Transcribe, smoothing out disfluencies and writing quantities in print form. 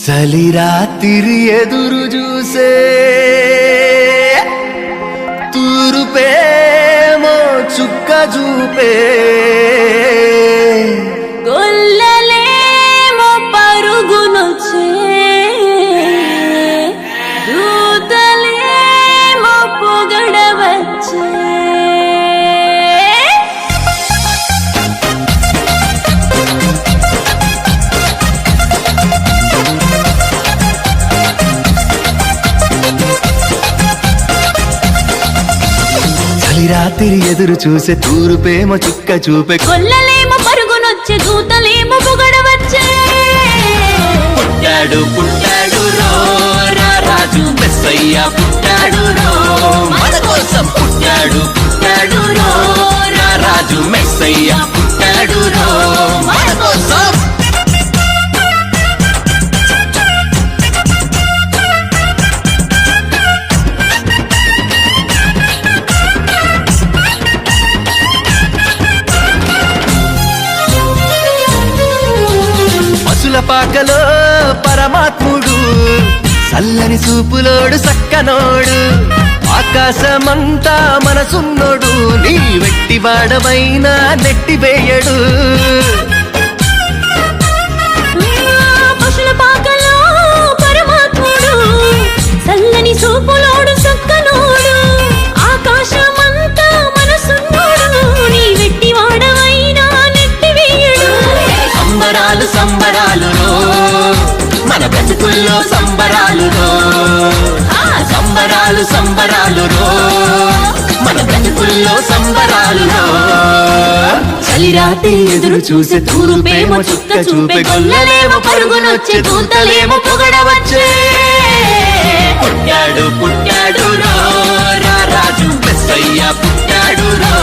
చలి రాత్రి ఎదురు చూసే తూరుపేమో చుక్క చూపే గొల్లలేమో పరుగునొచ్చే దూతలేమో పొగడవచ్చే రాత్రి ఎదురు చూసే తూరుపేమో చుక్క చూపే గొల్లలేమో పరుగునొచ్చే దూతలేమో పొగడవచ్చే పుట్టాడు పుట్టాడు రో రాజు మెస్సయ్య పుట్టాడు రో మన కోసం పుట్టాడు పుట్టాడు రో రాజు మెస్సయ్య పుట్టాడు రో మన కోసం పాకలో పరమాత్ముడు చల్లని చూపులోడు సక్కనోడు ఆకాశమంతా మనసున్నోడు నీ వెట్టి వాడవైనా నెట్టివేయడు పశుల పాకలో పరమాత్ముడు చల్లని చూపులోడు సక్కనోడు ఆకాశమంతా మనసున్నోడు నీ వెట్టి వాడవైనా నెట్టివేయడు సంబరాలు సంబరాలు మన బ్రతుకుల్లో సంబరాలు సంబరాలు సంబరాలు మన బ్రతుకుల్లో సంబరాలు చలి రాత్రి ఎదురు చూసే తూరుపేమో చుక్క చూపే గొల్లలేమో పరుగునొచ్చే దూతలేమో పొగడవచ్చే పుట్టాడు పుట్టాడు రో రాజు మెస్సయ్య పుట్టాడు రో